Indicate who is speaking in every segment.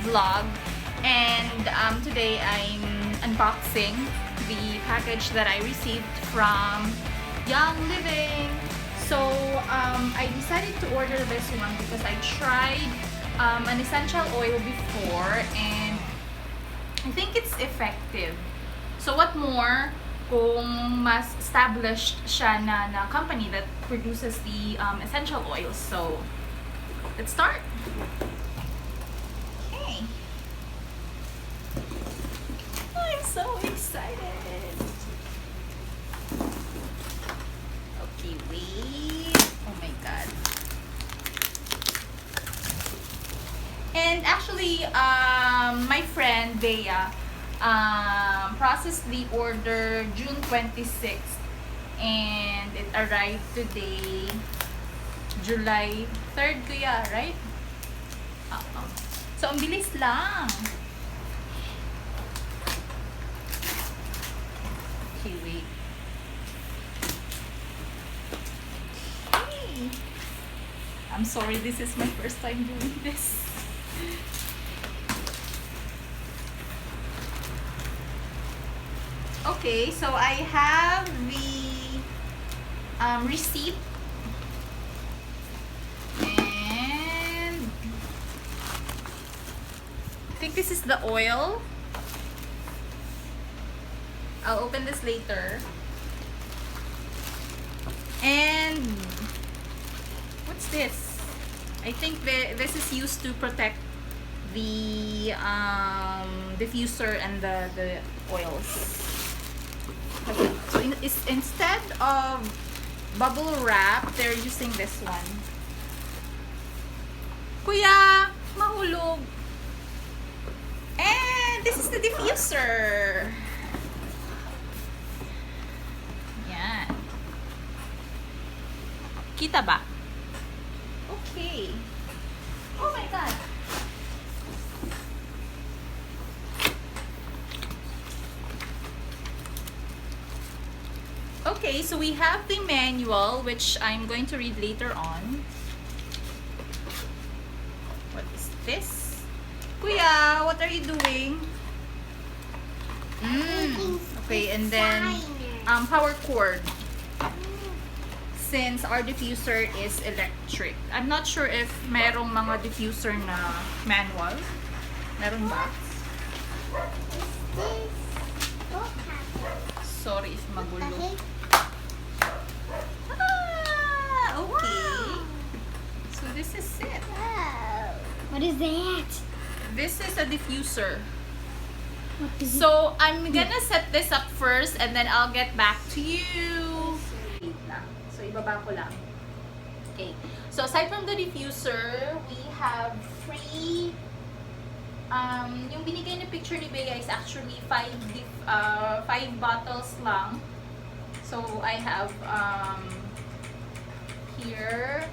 Speaker 1: vlog, and today I'm unboxing the package that I received from Young Living. So I decided to order this one because I tried an essential oil before and I think it's effective. So what more kung mas established siya na company that produces the essential oils. So let's start. Okay. I'm so excited. Okay, wait. Oh my god. And actually, my friend Bea processed the order June 26th and it arrived today, July 3rd, kuya, right? So, ang bilis lang. Okay, wait. Okay. I'm sorry, this is my first time doing this. Okay, so I have the receipt, and I think this is the oil. I'll open this later. And what's this? I think this is used to protect the diffuser and the oils. So instead of bubble wrap, they're using this one. Kuya, mahulog. And this is the diffuser. Yan. Kita ba? Okay. Oh my god. Okay, so we have the manual, which I'm going to read later on. What is this? Kuya, what are you doing? Okay, and then power cord. Since our diffuser is electric. I'm not sure if merong mga diffuser na manual. Meron ba? Sorry if magulo. Okay. So this is it.
Speaker 2: What is that?
Speaker 1: This is a diffuser. So I'm gonna set this up first and then I'll get back to you. Wait lang. So ibaba ko lang. Okay. So aside from the diffuser, we have free yung binigay na picture ni Bea is actually 5 bottles lang. So I have here.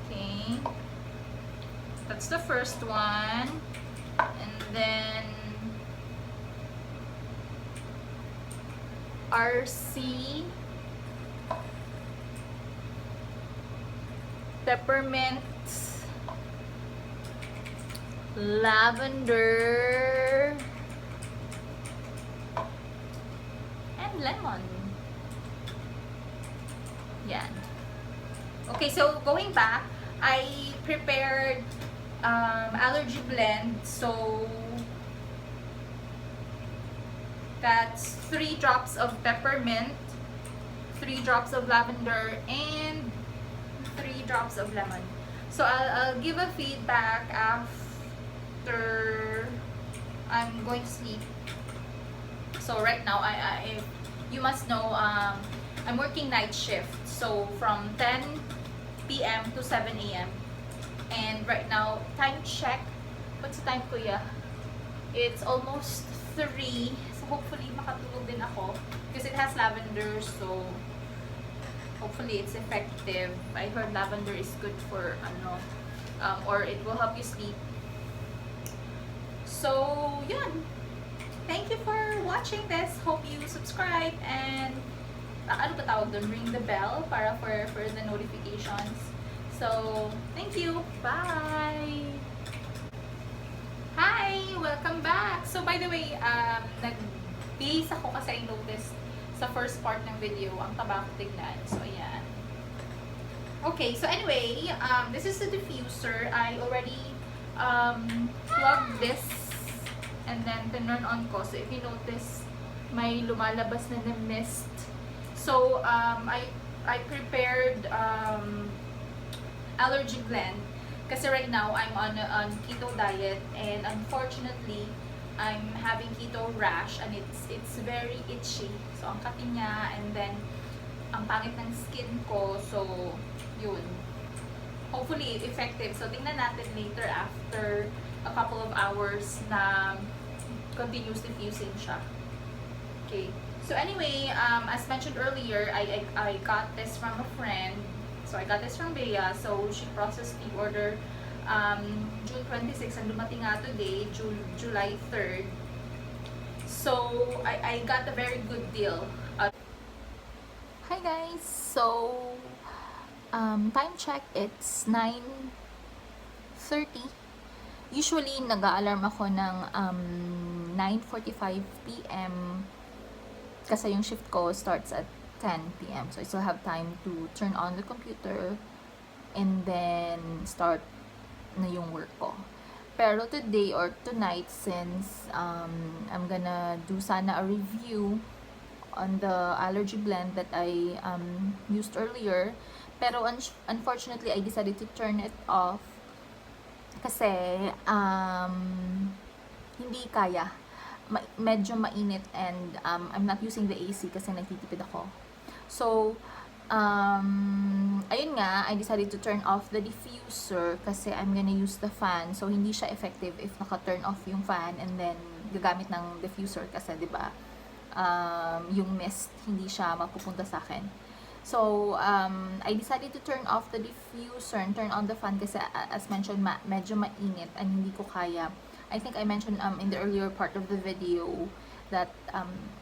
Speaker 1: Okay. That's the first one. And then RC, peppermint, lavender, and lemon. Yan. Okay, so going back, I prepared allergy blend. So that's 3 drops of peppermint, 3 drops of lavender, and 3 drops of lemon. So I'll give a feedback after I'm going to sleep. So right now, you must know, I'm working night shift. So from 10 p.m. to 7 a.m. And right now, time check. What's the time, kuya? It's almost 3. So hopefully makatulog din ako. Because it has lavender, so hopefully it's effective. I heard lavender is good for or it will help you sleep. So yun. Thank you for watching this. Hope you subscribe and ano ba tawag doon? Ring the bell para for the notifications. So, thank you. Bye! by the way, nag-base ako kasi I noticed sa first part ng video, ang taba ko tignan. So, ayan. Okay, so anyway, this is the diffuser. I already plugged this and then tinurn on ko. So, if you notice, may lumalabas na mist. So, I prepared allergy blend kasi right now I'm on keto diet, and unfortunately I'm having keto rash, and it's very itchy. So, ang kati niya, and then ang pangit ng skin ko. So, yun. Hopefully effective. So, tingnan natin later after a couple of hours na continuous diffusing siya. Okay. So anyway, as mentioned earlier, I got this from a friend. So I got this from Bea. So she processed the order June 26, and dumating nga today, July 3rd. So I got a very good deal. Hi guys. So time check, it's 9:30. Usually nag-a-alarm ako ng 9:45 p.m. kasi yung shift ko starts at 10 p.m. So I still have time to turn on the computer and then start na yung work ko. Pero today or tonight, since I'm gonna do sana a review on the allergy blend that I used earlier, pero unfortunately I decided to turn it off kasi hindi kaya. Medyo mainit, and I'm not using the AC kasi nagtitipid ako. So, ayun nga, I decided to turn off the diffuser kasi I'm gonna use the fan. So, hindi siya effective if naka-turn off yung fan and then gagamit ng diffuser kasi, di ba, yung mist, hindi siya mapupunta sa akin. So, I decided to turn off the diffuser and turn on the fan kasi, as mentioned, medyo mainit and hindi ko kaya. I think I mentioned in the earlier part of the video that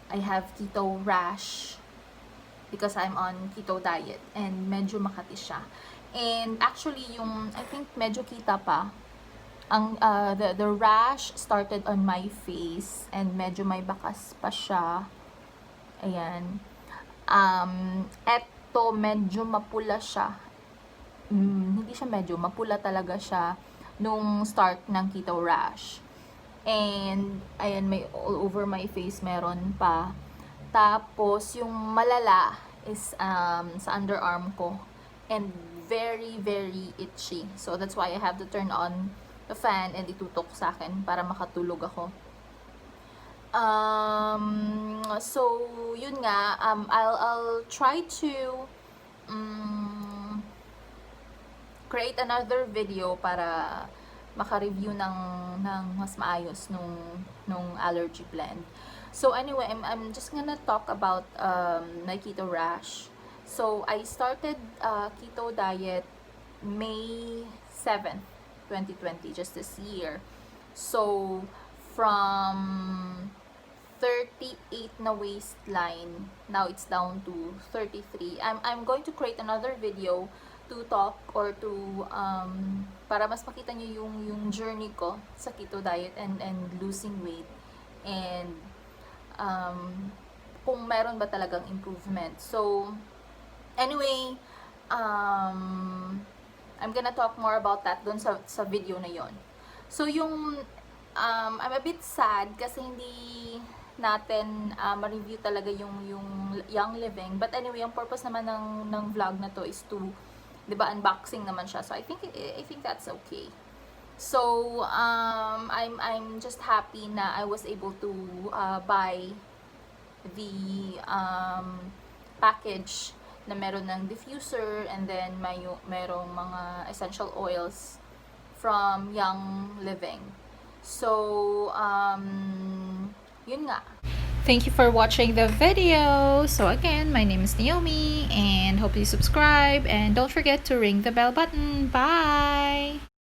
Speaker 1: I have keto rash because I'm on keto diet, and medyo makati siya. And actually, I think medyo kita pa. The rash started on my face, and medyo may bakas pa siya. Ayan. Eto, medyo mapula siya. Hindi siya medyo, mapula talaga siya nung start ng keto rash. And, ayan, may all over my face, meron pa. Tapos, yung malala is sa underarm ko. And very, very itchy. So, that's why I have to turn on the fan and itutok sa akin para makatulog ako. So, yun nga, I'll try to create another video para maka-review ng mas maayos nung allergy blend. So anyway, I'm just gonna talk about my keto rash. So I started keto diet May 7th, 2020, just this year. So from 38 na waistline, now it's down to 33. I'm going to create another video to talk or to para mas makita niyo yung journey ko sa keto diet and losing weight, and kung meron ba talagang improvement. So anyway, I'm gonna talk more about that dun sa video na yon. So yung I'm a bit sad kasi hindi natin ma-review talaga yung Young Living, but anyway, ang purpose naman ng vlog na to is to, 'di ba, unboxing naman siya. So I think that's okay. So I'm just happy na I was able to buy the package na meron ng diffuser, and then merong mga essential oils from Young Living. So yun nga. Thank you for watching the video. So again, my name is Naomi, and hope you subscribe, and don't forget to ring the bell button. Bye!